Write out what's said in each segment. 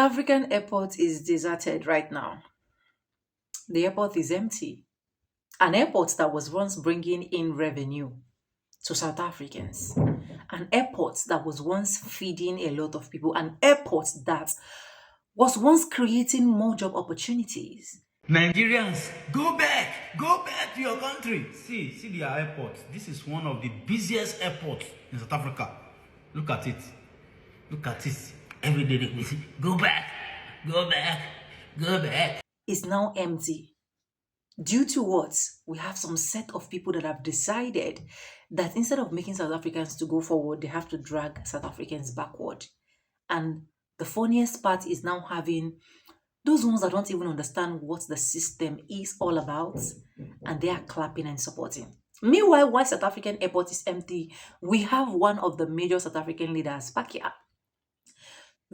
African airport is deserted right now. The airport is empty. An airport that was once bringing in revenue to South Africans, an airport that was once feeding a lot of people, an airport that was once creating more job opportunities. Nigerians, go back to your country. See their airport. This is one of the busiest airports in South Africa. Look at it. Look at it. Every day they say, go back, go back, go back. Is now empty. Due to what? We have some set of people that have decided that instead of making South Africans to go forward, they have to drag South Africans backward. And the funniest part is now having those ones that don't even understand what the system is all about, and they are clapping and supporting. Meanwhile, while South African airport is empty, we have one of the major South African leaders, Pakia,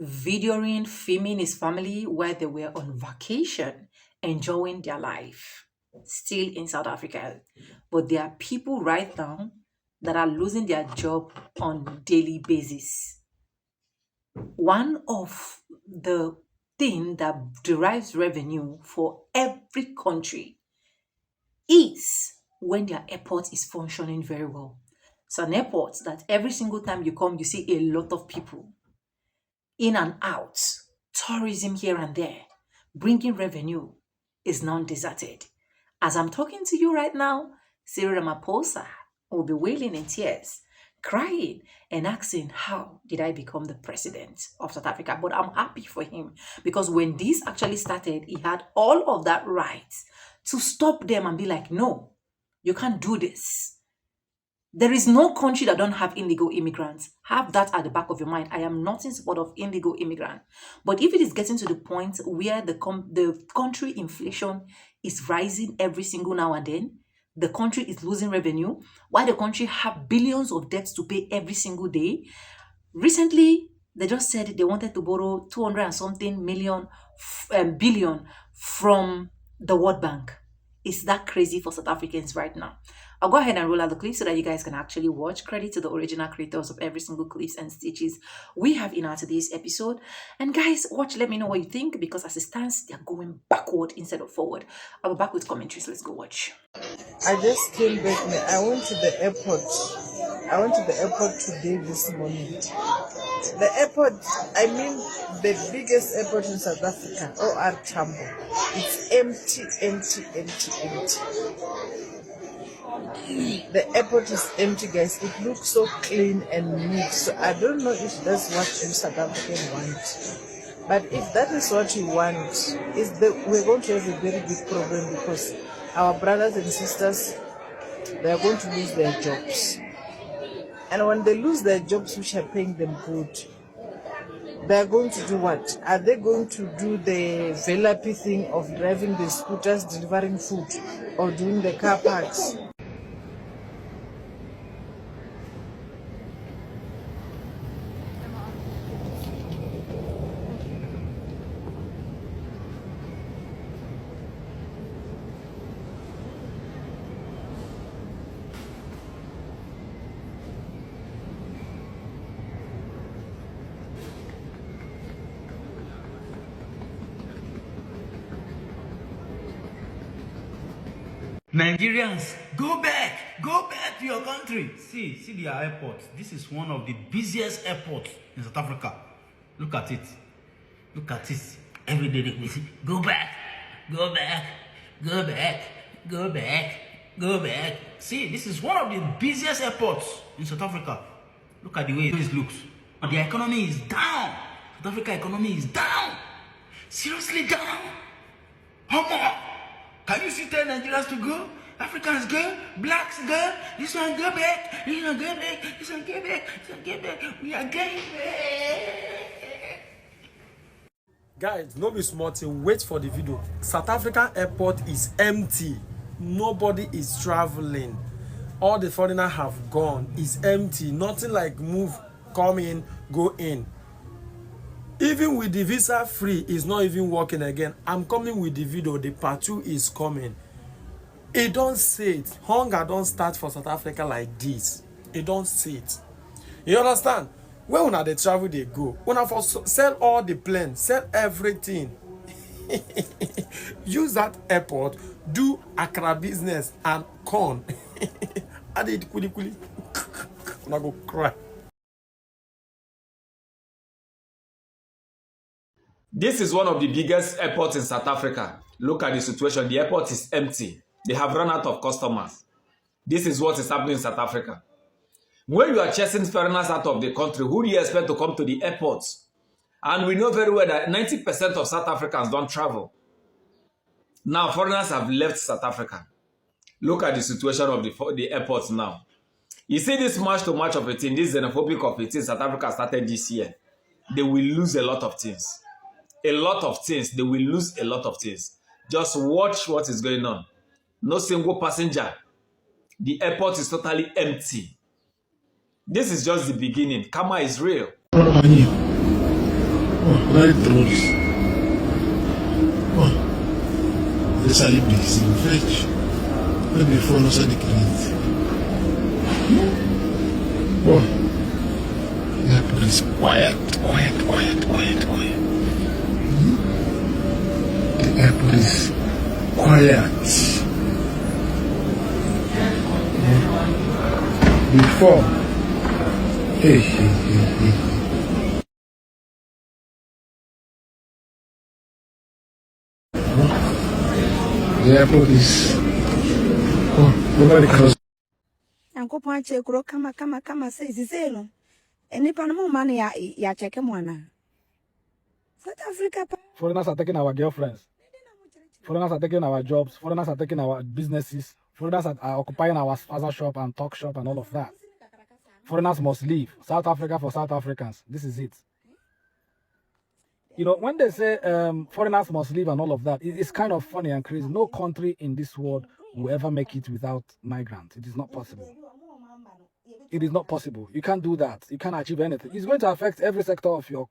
videoing, filming his family while they were on vacation, enjoying their life, still in South Africa. But there are people right now that are losing their job on daily basis. One of the thing that derives revenue for every country is when their airport is functioning very well. So an airport that every single time you come, you see a lot of people in and out, tourism here and there, bringing revenue is now deserted. As I'm talking to you right now, Cyril Ramaphosa will be wailing in tears, crying and asking, how did I become the president of South Africa? But I'm happy for him because when this actually started, he had all of that right to stop them and be like, no, you can't do this. There is no country that don't have illegal immigrants. Have that at the back of your mind. I am not in support of illegal immigrant. But if it is getting to the point where the country inflation is rising every single now and then, the country is losing revenue, while the country have billions of debts to pay every single day. Recently, they just said they wanted to borrow 200 and something billion from the World Bank. It's that crazy for South Africans right now. I'll go ahead and roll out the clips so that you guys can actually watch. Credit to the original creators of every single clips and stitches we have in our today's episode. And guys, watch, let me know what you think, because as it stands, they're going backward instead of forward. I'll be back with commentaries. Let's go watch. I just came back. I went to the airport. I went to the airport today this morning. The airport, I mean the biggest airport in South Africa, OR Tambo. It's empty. The airport is empty, guys. It looks so clean and neat. So I don't know if that's what you South African want. But if that is what you want, we're going to have a very big problem, because our brothers and sisters, they are going to lose their jobs. And when they lose their jobs, which are paying them good, they are going to do what? Are they going to do the VLAP thing of driving the scooters, delivering food, or doing the car parks? Nigerians, go back to your country. See their airport. This is one of the busiest airports in South Africa. Look at it. Look at it. Every day they say, go back, go back, go back, go back, go back. See, this is one of the busiest airports in South Africa. Look at the way this looks. And the economy is down. South Africa economy is down. Seriously down. How more? Can you see 10 Nigerians to go? Africans go, blacks go, this one go back, this one go back, this one go back, this one go back. We are going back. Guys, no be small thing. Wait for the video. South African airport is empty. Nobody is traveling. All the foreigners have gone. It's empty. Nothing like move, come in, go in. Even with the visa free, it's not even working again. I'm coming with the video. The part 2 is coming. It don't say it. Hunger don't start for South Africa like this. It don't say it. You understand? When una dey travel dey go, una for sell all the planes, sell everything. Use that airport, do Accra business and corn. And it kuli kuli. Una go cry. This is one of the biggest airports in South Africa. Look at the situation. The airport is empty. They have run out of customers. This is what is happening in South Africa. When you are chasing foreigners out of the country, who do you expect to come to the airports? And we know very well that 90% of South Africans don't travel. Now, foreigners have left South Africa. Look at the situation of the airports now. You see this March to March of 18, this xenophobic of 18, South Africa started this year. They will lose a lot of things. A lot of things. They will lose a lot of things. Just watch what is going on. No single passenger. The airport is totally empty. This is just the beginning. Karma is real. Very close. This is busy. Fetch. Let me follow the CRIES. Yeah, please. Quiet. The airport is quiet. Before. Hey. The airport is nobody close. Yanko panche kuro kama says zero. Any Panama money ya check mwana. South Africa. Foreigners are taking our girlfriends. Foreigners are taking our jobs. Foreigners are taking our businesses. Foreigners are occupying our spaza shop and talk shop and all of that. Foreigners must leave. South Africa for South Africans. This is it. You know, when they say foreigners must leave and all of that, it's kind of funny and crazy. No country in this world will ever make it without migrants. It is not possible. It is not possible. You can't do that. You can't achieve anything. It's going to affect every sector of your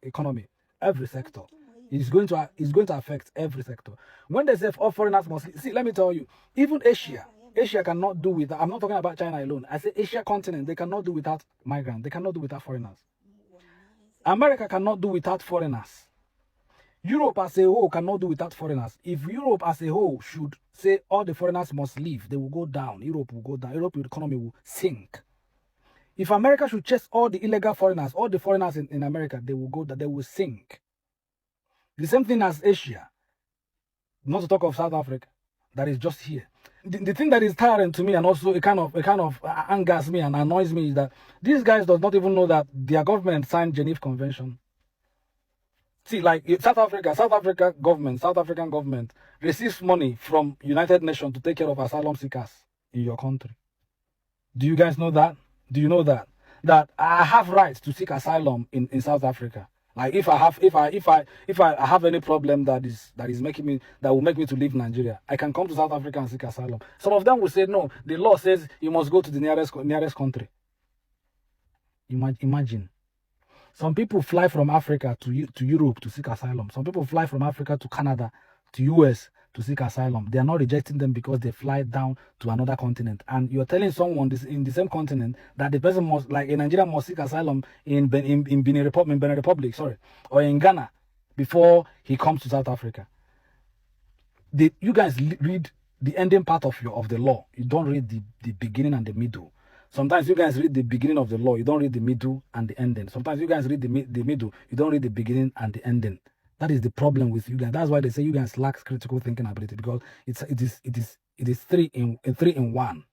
economy. Every sector. It's going to affect every sector. When they say all foreigners must leave, see, let me tell you, even Asia cannot do without. I'm not talking about China alone. I say Asia continent, they cannot do without migrants. They cannot do without foreigners. America cannot do without foreigners. Europe as a whole cannot do without foreigners. If Europe as a whole should say all the foreigners must leave, they will go down. Europe will go down. Europe's economy will sink. If America should chase all the illegal foreigners, all the foreigners in America, they will go down. They will sink. The same thing as Asia. Not to talk of South Africa, that is just here. The thing that is tiring to me and also it kind of angers me and annoys me is that these guys does not even know that their government signed Geneva Convention. See, like South African government receives money from United Nations to take care of asylum seekers in your country. Do you guys know that? Do you know that I have rights to seek asylum in South Africa? Like if I have any problem that will make me to leave Nigeria, I can come to South Africa and seek asylum. Some of them will say no. The law says you must go to the nearest country. Imagine. Some people fly from Africa to Europe to seek asylum. Some people fly from Africa to Canada, to US to seek asylum. They are not rejecting them because they fly down to another continent. And you're telling someone in the same continent that the person must, like a Nigerian, must seek asylum in Benin Republic, or in Ghana before he comes to South Africa. You guys read the ending part of the law. You don't read the beginning and the middle. Sometimes you guys read the beginning of the law. You don't read the middle and the ending. Sometimes you guys read the middle. You don't read the beginning and the ending. That is the problem with you guys. That's why they say you guys lack critical thinking ability, because it is three in one.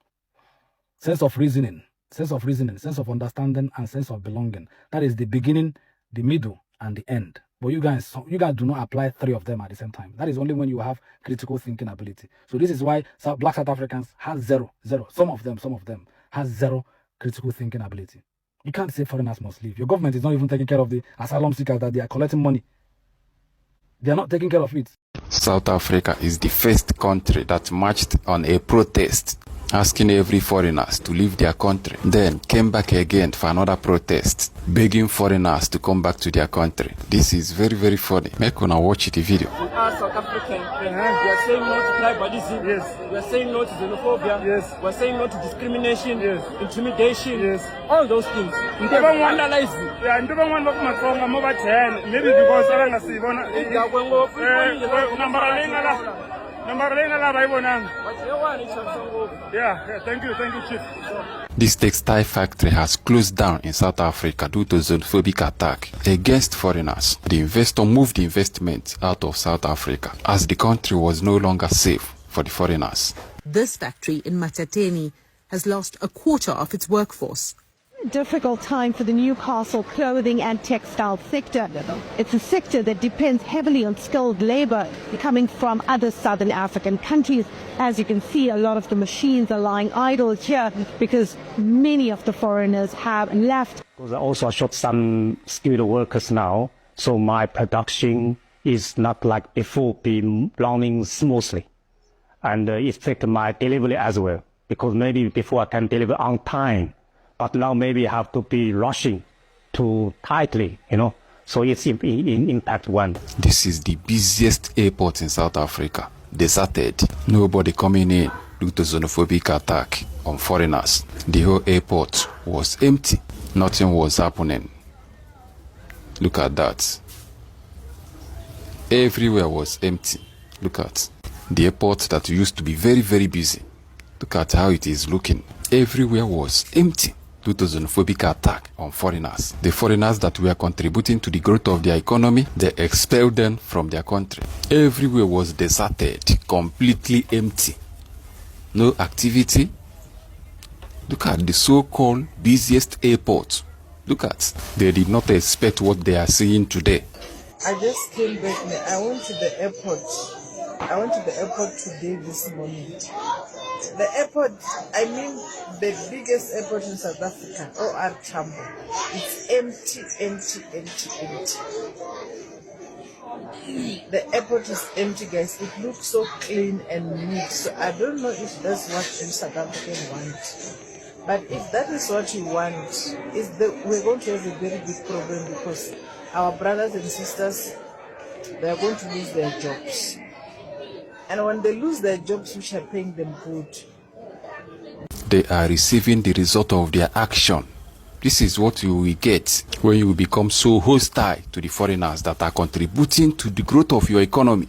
Sense of reasoning, sense of understanding, and sense of belonging. That is the beginning, the middle, and the end. But you guys do not apply three of them at the same time. That is only when you have critical thinking ability. So this is why Black South Africans have zero. Some of them has zero critical thinking ability. You can't say foreigners must leave. Your government is not even taking care of the asylum seekers that they are collecting money. They are not taking care of it. South Africa is the first country that marched on a protest asking every foreigners to leave their country, then came back again for another protest, begging foreigners to come back to their country. This is very, very funny. Make una watch the video. We are South Africans. We are saying no to tribalism. Yes. We are saying no to xenophobia. Yes. We are saying no to discrimination. Yes. Intimidation. Yes. All those things. We vandalize. Yeah, maybe because thank you, Chief. This textile factory has closed down in South Africa due to xenophobic attack against foreigners. The investor moved the investment out of South Africa as the country was no longer safe for the foreigners. This factory in Matateni has lost a quarter of its workforce. Difficult time for the Newcastle clothing and textile sector. It's a sector that depends heavily on skilled labor coming from other southern African countries. As you can see, a lot of the machines are lying idle here because many of the foreigners have left. Because I also shot some skilled workers now, so my production is not like before being running smoothly. And it affects my delivery as well, because maybe before I can deliver on time, but now maybe I have to be rushing too tightly, so it's impact one. This is the busiest airport in South Africa, deserted. Nobody coming in due to xenophobic attack on foreigners. The whole airport was empty. Nothing was happening. Look at that. Everywhere was empty. Look at the airport that used to be very, very busy. Look at how it is looking. Everywhere was empty due to xenophobic attack on foreigners. The foreigners that were contributing to the growth of their economy, they expelled them from their country. Everywhere was deserted, completely empty. No activity. Look at the so-called busiest airport. Look at, they did not expect what they are seeing today. I just came back. I went to the airport. I went to the airport today, this morning. The airport, I mean the biggest airport in South Africa, OR Tambo. It's empty. The airport is empty, guys. It looks so clean and neat. So I don't know if that's what you South African want. But if that is what you want, we're going to have a very big problem because our brothers and sisters, they are going to lose their jobs. And when they lose their jobs, which are paying them good, they are receiving the result of their action. This is what you will get when you become so hostile to the foreigners that are contributing to the growth of your economy.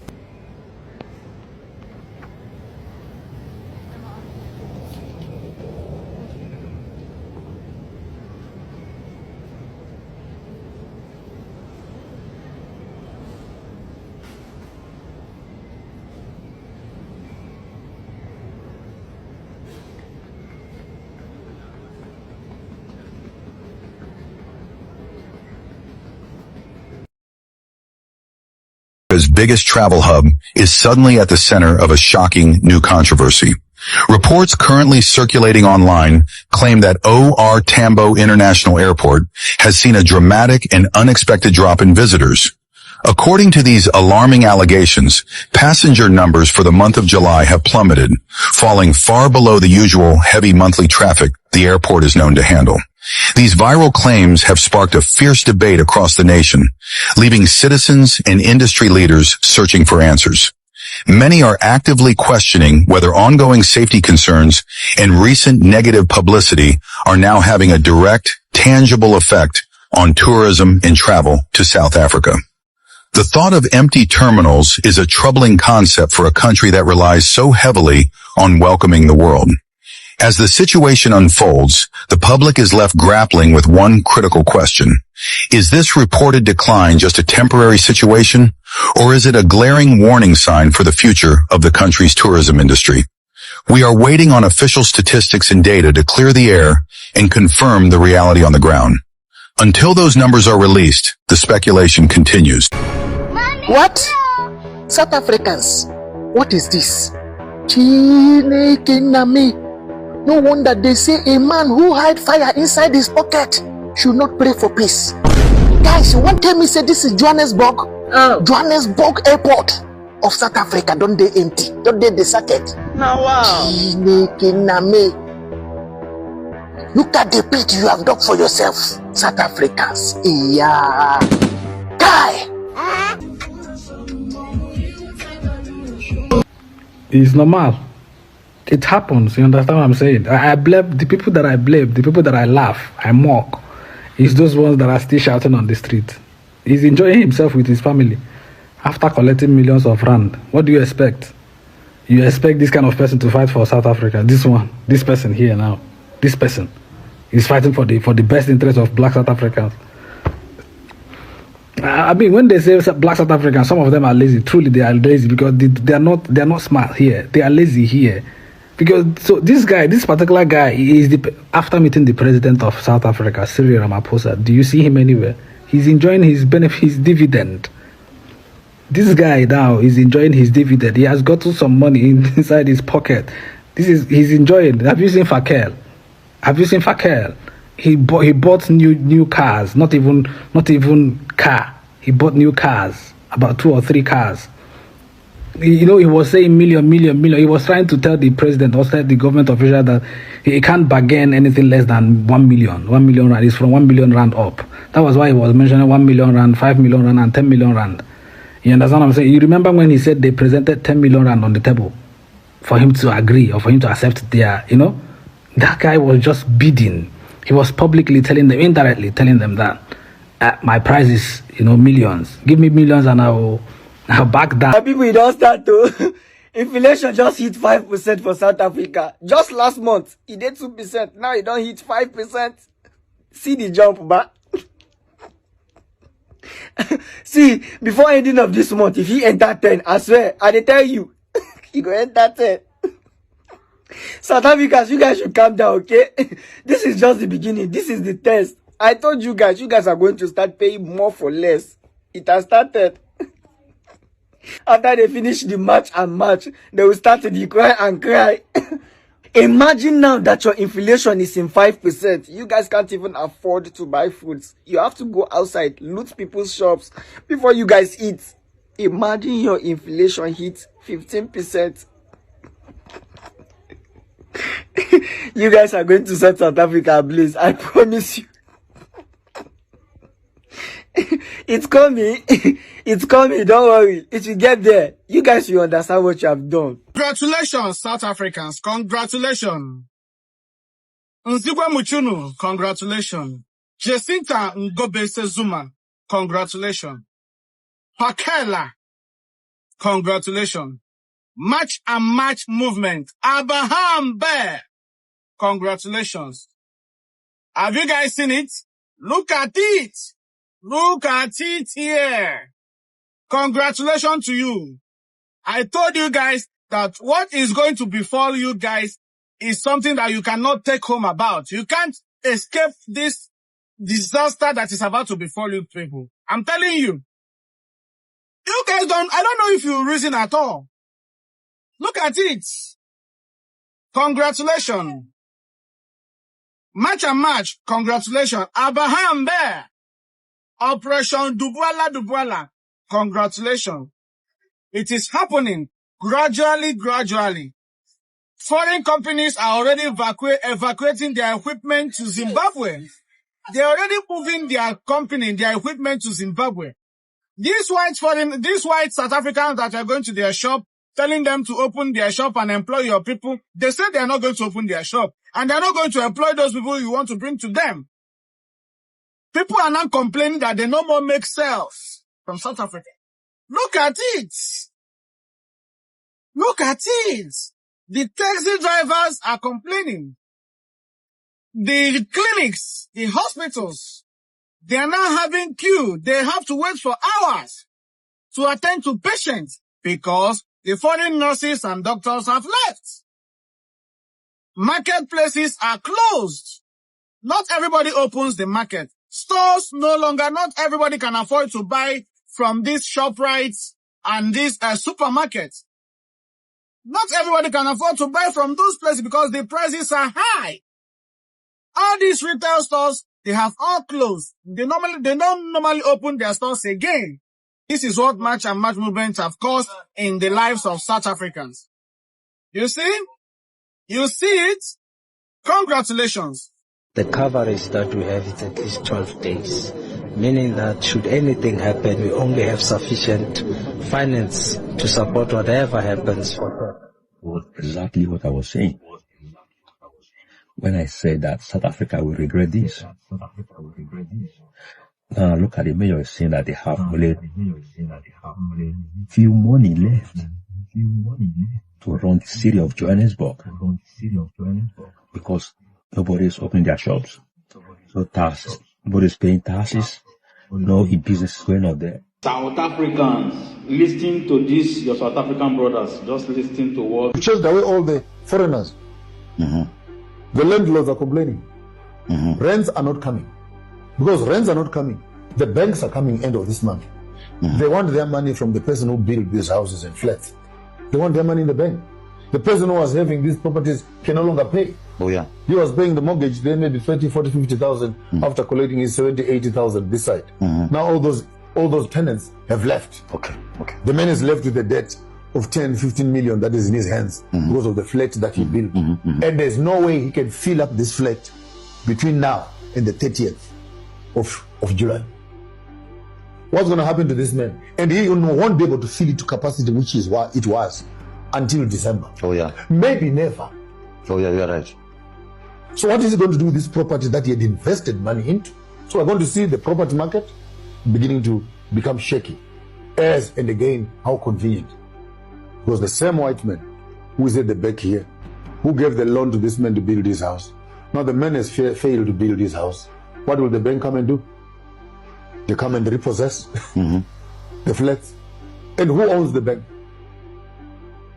America's biggest travel hub is suddenly at the center of a shocking new controversy. Reports currently circulating online claim that OR Tambo International Airport has seen a dramatic and unexpected drop in visitors. According to these alarming allegations, passenger numbers for the month of July have plummeted, falling far below the usual heavy monthly traffic the airport is known to handle. These viral claims have sparked a fierce debate across the nation, leaving citizens and industry leaders searching for answers. Many are actively questioning whether ongoing safety concerns and recent negative publicity are now having a direct, tangible effect on tourism and travel to South Africa. The thought of empty terminals is a troubling concept for a country that relies so heavily on welcoming the world. As the situation unfolds, the public is left grappling with one critical question. Is this reported decline just a temporary situation, or is it a glaring warning sign for the future of the country's tourism industry? We are waiting on official statistics and data to clear the air and confirm the reality on the ground. Until those numbers are released, the speculation continues. What? South Africans, what is this? Chineke na me. No wonder they say a man who hide fire inside his pocket should not pray for peace. Guys, you won't tell me say this is Johannesburg? Johannesburg Airport. of South Africa don't they empty? Don't they deserted? Now wow. Look at the pit you have dug for yourself, South Africans. Yeah. Guy. It's normal. It happens. You understand what I'm saying? I blame the people that I blame, the people that I laugh, I mock. It's those ones that are still shouting on the street. He's enjoying himself with his family after collecting millions of rand. What do you expect? You expect this kind of person to fight for South Africa? This person here now, this person is fighting for the best interest of black South Africans. I mean, when they say black South Africans, some of them are lazy. Truly, they are lazy because they are not smart here. They are lazy here. Because so this particular guy is after meeting the president of South Africa, Cyril Ramaphosa. Do you see him anywhere? He's enjoying his benefit, his dividend. This guy now is enjoying his dividend. He has gotten some money inside his pocket. He's enjoying. Have you seen Fakel? He bought new cars. Not even car. He bought new cars, about 2 or 3 cars. He was saying million. He was trying to tell the president or tell the government official that he can't bargain anything less than 1 million. 1 million rand is from 1 million rand up. That was why he was mentioning 1 million rand, 5 million rand, and 10 million rand. You understand what I'm saying? You remember when he said they presented 10 million rand on the table for him to agree or for him to accept their, that guy was just bidding. He was publicly telling them, indirectly telling them that my price is, millions. Give me millions and I'll back down. People, don't start to. Inflation just hit 5% for South Africa. Just last month, it did 2%. Now it don't hit 5%. See the jump back. See, before ending of this month, if he enter 10, I swear, I tell you, he go enter 10. South Africans, you guys should calm down, okay? This is just the beginning. This is the test. I told you guys are going to start paying more for less. It has started. After they finish the match, they will start to decry and cry. Imagine now that your inflation is in 5%. You guys can't even afford to buy foods. You have to go outside, loot people's shops before you guys eat. Imagine your inflation hits 15%. You guys are going to set South Africa ablaze. I promise you. It's coming. It's coming. Don't worry. It will get there. You guys will understand what you have done. Congratulations, South Africans. Congratulations. Nzigwe Muchunu. Congratulations. Jacinta Ngobese Zuma. Congratulations. Pakela. Congratulations. Match and Match Movement. Abraham Bear. Congratulations. Have you guys seen it? Look at it. Look at it here. Congratulations to you. I told you guys that what is going to befall you guys is something that you cannot take home about. You can't escape this disaster that is about to befall you people. I'm telling you. You guys I don't know if you reason at all. Look at it. Congratulations. Match and Match. Congratulations. Abraham Bear. Operation Dubuala. Congratulations. It is happening gradually. Foreign companies are already evacuating their equipment to Zimbabwe. They're already moving their equipment to Zimbabwe. These white South Africans that are going to their shop, telling them to open their shop and employ your people, they say they are not going to open their shop. And they're not going to employ those people you want to bring to them. People are now complaining that they no more make sales from South Africa. Look at it. Look at it. The taxi drivers are complaining. The clinics, the hospitals, they are now having queue. They have to wait for hours to attend to patients because the foreign nurses and doctors have left. Marketplaces are closed. Not everybody opens the market. Stores not everybody can afford to buy from these ShopRites and these supermarkets. Not everybody can afford to buy from those places because the prices are high. All these retail stores, they have all closed. They don't normally open their stores again. This is what March and March movements have caused in the lives of South Africans. You see? You see it? Congratulations. The coverage that we have is at least 12 days, meaning that should anything happen, we only have sufficient finance to support whatever happens for her. Was exactly what I was saying when I said that South Africa will regret this. Now look at the mayor is saying that they have only few money left to run the city of Johannesburg because nobody is opening their shops. No taxes. Nobody's paying taxes. No business is going on there. South Africans, listening to this, your South African brothers, just listening to what... You chased away all the foreigners. The landlords are complaining. Rents are not coming. Because rents are not coming, the banks are coming end of this month. They want their money from the person who built these houses and flats. They want their money in the bank. The person who was having these properties can no longer pay. Oh yeah. He was paying the mortgage, then maybe 30, 40, 50,000 after collecting his 70, 80,000 this side. Now all those tenants have left. Okay. The man is left with a debt of 10, 15 million that is in his hands because of the flat that he built. And there's no way he can fill up this flat between now and the 30th of July. What's going to happen to this man? And he won't be able to fill it to capacity which is what it was until December. Oh yeah. Maybe never. Oh yeah, you're right. So what is he going to do with this property that he had invested money into? So we're going to see the property market beginning to become shaky. As and again, how convenient. Because the same white man who is at the back here, who gave the loan to this man to build this house, now the man has failed to build this house. What will the bank come and do? They come and repossess the flats. And who owns the bank?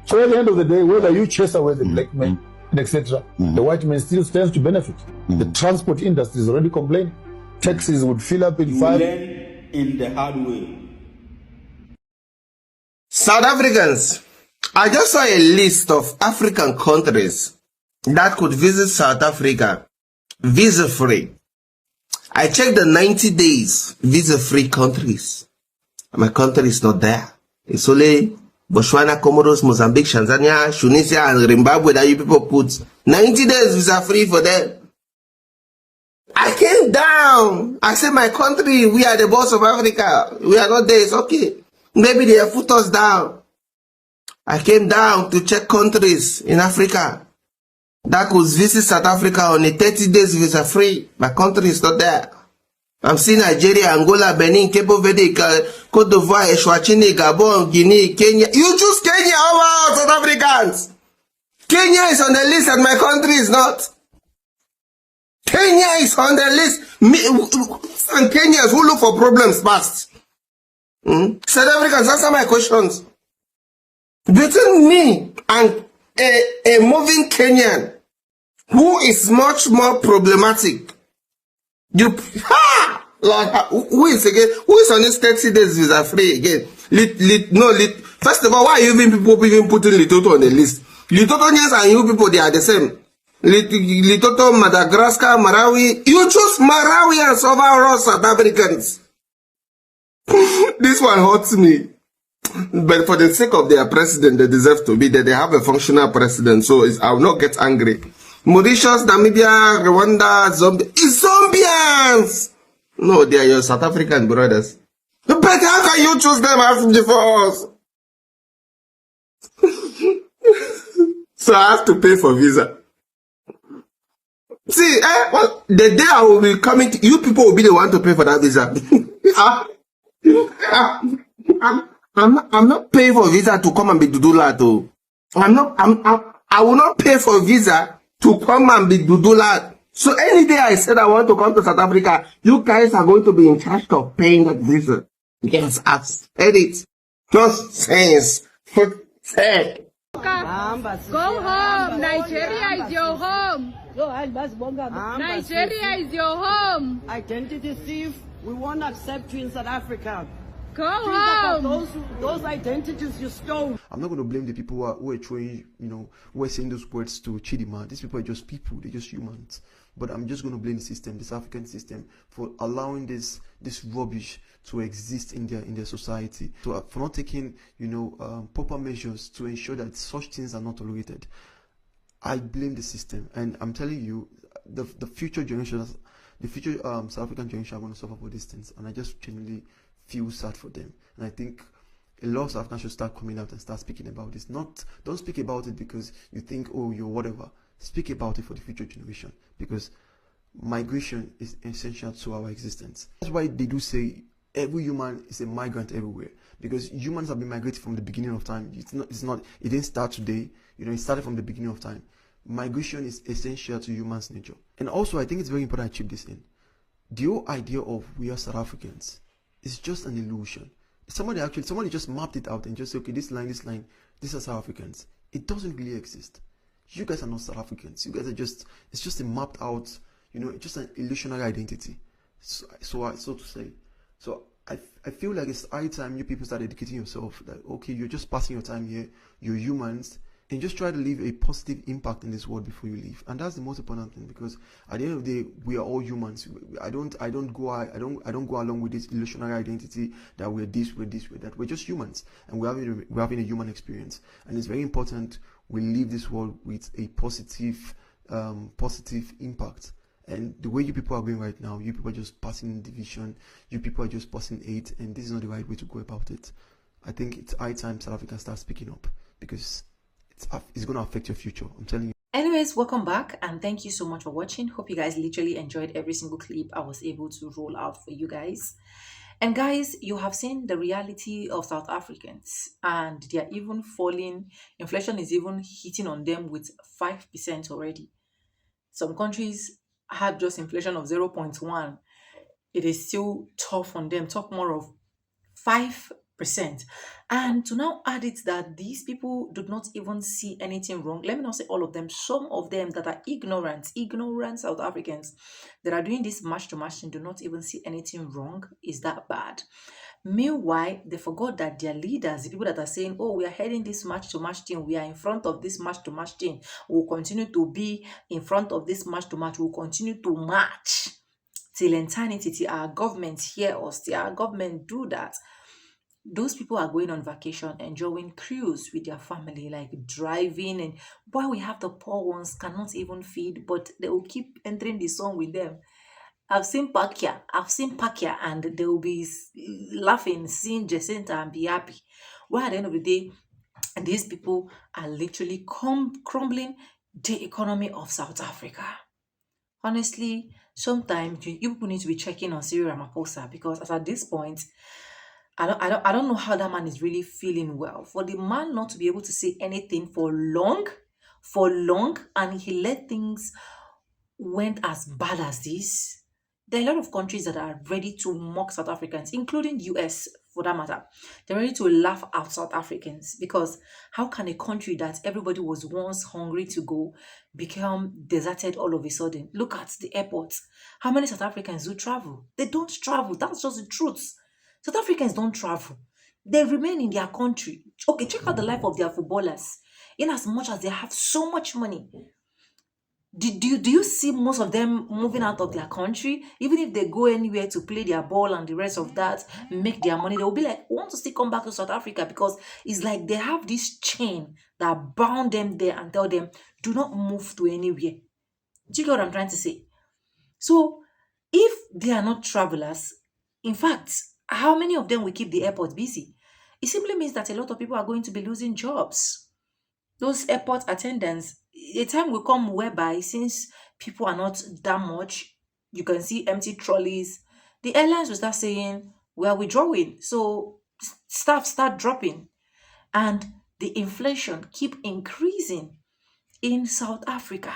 So at the end of the day, whether you chase away the black man and etc., the white man still stands to benefit. The transport industry is already complaining. Taxis would fill up in 5. Learn in the hard way. South Africans, I just saw a list of African countries that could visit South Africa visa-free. I checked the 90 days visa-free countries. My country is not there. It's only Botswana, Comoros, Mozambique, Tanzania, Tunisia, and Zimbabwe that you people put 90 days visa-free for them. I came down. I said, my country, we are the boss of Africa. We are not there. It's okay. Maybe they have put us down. I came down to check countries in Africa that could visit South Africa on a 30 days visa free. My country is not there. I'm seeing Nigeria, Angola, Benin, Cape Verde, Cote d'Ivoire, Eswatini, Gabon, Guinea, Kenya. You choose Kenya over South Africans. Kenya is on the list and my country is not. Kenya is on the list. And Kenyans who look for problems fast. South Africans, answer my questions. Between me and a moving Kenyan who is much more problematic, Lord, who is on this 30 days visa free again? First of all, why are you even putting Lesotho on the list? Lethotonians and you people, they are the same. Lesotho, Madagascar, Malawi. You choose Malawians over all South Africans. This one hurts me. But for the sake of their president, they deserve to be there. They have a functional president, so I will not get angry. Mauritius, Namibia, Rwanda, Zambians. No, they are your South African brothers. But how can you choose them before us? So I have to pay for visa. See, well, the day I will be coming to you, people will be the one to pay for that visa. I'm not paying for visa to come and be Dudula though. I will not pay for visa to come and be Dudula. So any day I said I want to come to South Africa, you guys are going to be in charge of paying that visa. Yes, I've said it. Nonsense. Say. Go home. Nigeria is your home. Nigeria is your home. Identity thief. We won't accept you in South Africa. Go home. Those identities you stole. I'm not going to blame the people who are throwing, who are saying those words to Chidima. These people are just people. They're just humans. But I'm just going to blame the system, this African system, for allowing this rubbish to exist in their society. So for not taking, proper measures to ensure that such things are not tolerated. I blame the system, and I'm telling you, the future generations, the future South African generation are going to suffer for these things, and I just genuinely feel sad for them. And I think a lot of South Africans should start coming out and start speaking about this. Don't speak about it because you think, oh, you're whatever. Speak about it for the future generation, because migration is essential to our existence. That's why they do say every human is a migrant everywhere, because humans have been migrating from the beginning of time. It didn't start today. It started from the beginning of time. Migration is essential to humans' nature. And also, I think it's very important I chip this in. The whole idea of we are South Africans is just an illusion. Somebody just mapped it out and just said, okay, this line, these are South Africans. It doesn't really exist. You guys are not South Africans. You guys are it's just a mapped out, it's just an illusionary identity. So to say. So I feel like it's high time you people start educating yourself that, okay, you're just passing your time here, you're humans, and just try to leave a positive impact in this world before you leave. And that's the most important thing, because at the end of the day, we are all humans. I don't go along with this illusionary identity that we're this, we're that. We're just humans, and we're having a human experience. And it's very important we leave this world with a positive impact. And the way you people are going right now, you people are just passing division, you people are just passing hate, and this is not the right way to go about it. I think it's high time South Africa start speaking up, because it's going to affect your future. I'm telling you. Anyways, welcome back, and thank you so much for watching. Hope you guys literally enjoyed every single clip I was able to roll out for you guys. And guys, you have seen the reality of South Africans, and they are even falling. Inflation is even hitting on them with 5% already. Some countries had just inflation of 0.1. It is still tough on them. Talk more of 5%. And to now add it that these people do not even see anything wrong. Let me not say all of them. Some of them that are ignorant South Africans that are doing this match to match thing do not even see anything wrong. Is that bad? Meanwhile, they forgot that their leaders, the people that are saying, oh, we are heading this match to match thing, we are in front of this match to match thing, we'll continue to be in front of this match to match, we'll continue to march till eternity, till our government hear us, till our government do that. Those people are going on vacation, enjoying cruise with their family, like driving, and boy, we have the poor ones cannot even feed, but they will keep entering the song with them. I've seen Pakia, and they will be laughing, seeing Jacinta and be happy. Well, at the end of the day, these people are literally crumbling the economy of South Africa. Honestly, sometimes you people need to be checking on Cyril Ramaphosa, because as at this point, I don't know how that man is really feeling well. For the man not to be able to say anything for long, and he let things went as bad as this. There are a lot of countries that are ready to mock South Africans, including US for that matter. They're ready to laugh at South Africans, because how can a country that everybody was once hungry to go become deserted all of a sudden? Look at the airports. How many South Africans do travel? They don't travel. That's just the truth. South Africans don't travel. They remain in their country. Okay, check out the life of their footballers. In as much as they have so much money, do you see most of them moving out of their country? Even if they go anywhere to play their ball and the rest of that, make their money, they'll be like, want to still come back to South Africa, because it's like they have this chain that bound them there and tell them, do not move to anywhere. Do you get what I'm trying to say? So if they are not travelers, in fact, how many of them will keep the airport busy? It simply means that a lot of people are going to be losing jobs. Those airport attendants, a time will come whereby, since people are not that much, you can see empty trolleys, the airlines will start saying, we are withdrawing. So staff start dropping, and the inflation keep increasing in South Africa.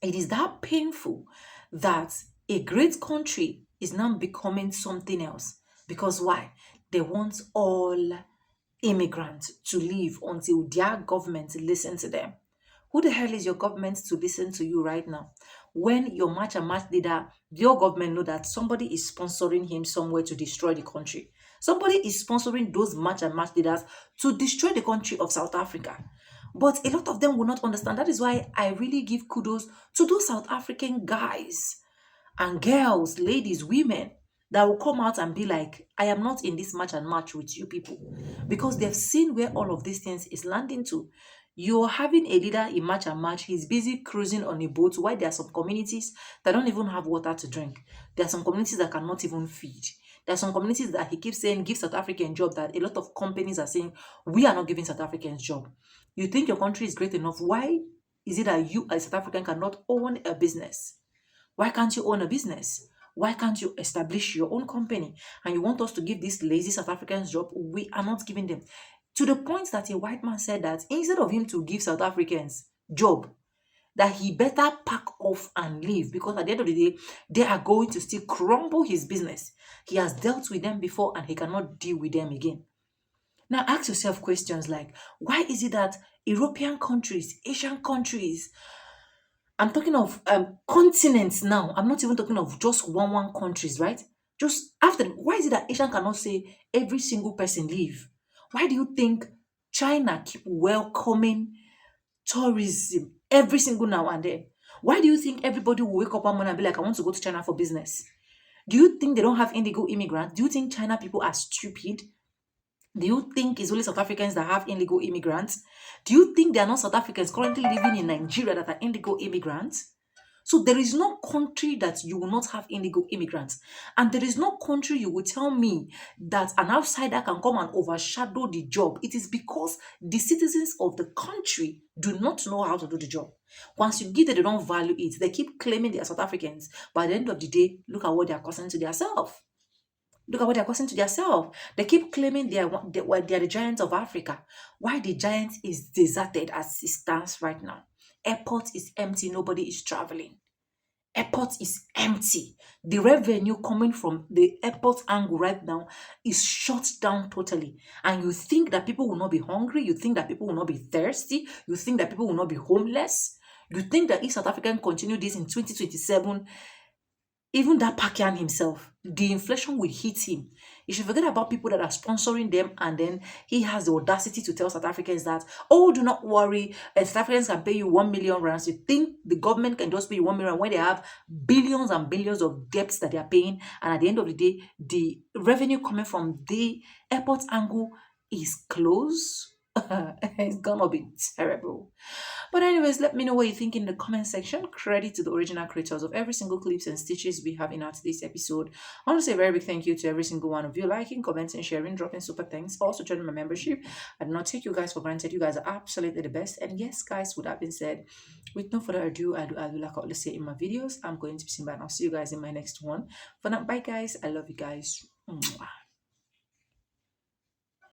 It is that painful that a great country is now becoming something else. Because why? They want all immigrants to leave until their government listen to them. Who the hell is your government to listen to you right now? When your match leader, your government know that somebody is sponsoring him somewhere to destroy the country. Somebody is sponsoring those match and match leaders to destroy the country of South Africa. But a lot of them will not understand. That is why I really give kudos to those South African guys and girls, ladies, women that will come out and be like, I am not in this match and match with you people. Because they've seen where all of these things is landing to. You're having a leader in match and match. He's busy cruising on a boat while there are some communities that don't even have water to drink. There are some communities that cannot even feed. There are some communities that he keeps saying give South African job, that a lot of companies are saying we are not giving South Africans job. You think your country is great enough? Why is it that you as a South African cannot own a business? Why can't you own a business? Why can't you establish your own company? And you want us to give these lazy South Africans job? We are not giving them. To the point that a white man said that instead of him to give South Africans job, that he better pack off and leave, because at the end of the day, they are going to still crumble his business. He has dealt with them before and he cannot deal with them again. Now ask yourself questions like, why is it that European countries, Asian countries, I'm talking of continents now, I'm not even talking of just one countries, right? Just after, why is it that Asian cannot say every single person leave? Why do you think China keep welcoming tourism every single now and then? Why do you think everybody will wake up one morning and be like, I want to go to China for business? Do you think they don't have illegal immigrants? Do you think China people are stupid? Do you think it's only South Africans that have illegal immigrants? Do you think there are not South Africans currently living in Nigeria that are illegal immigrants? So there is no country that you will not have illegal immigrants. And there is no country you will tell me that an outsider can come and overshadow the job. It is because the citizens of the country do not know how to do the job. Once you give them, they don't value it. They keep claiming they are South Africans. By the end of the day, look at what they are causing to themselves. Look at what they're causing to themselves. They keep claiming they are the giants of Africa. Why the giant is deserted as it stands right now? Airport is empty. Nobody is traveling. Airport is empty. The revenue coming from the airport angle right now is shut down totally. And you think that people will not be hungry? You think that people will not be thirsty? You think that people will not be homeless? You think that if South Africa continue this in 2027, even that Pakian himself, the inflation will hit him. You should forget about people that are sponsoring them, and then he has the audacity to tell South Africans that, oh, do not worry, South Africans can pay you 1 million rands. You think the government can just pay you 1 million when they have billions and billions of debts that they are paying, and at the end of the day, the revenue coming from the airport angle is close? It's gonna be terrible. But anyways, let me know what you think in the comment section. Credit to the original creators of every single clips and stitches we have in our today's episode. I want to say a very big thank you to every single one of you, liking, commenting, sharing, dropping super thanks. Also joining my membership. I do not take you guys for granted. You guys are absolutely the best. And yes, guys, with that being said, with no further ado, I do like I always say in my videos, I'm going to be seeing back and I'll see you guys in my next one. For now, bye guys. I love you guys. Mwah.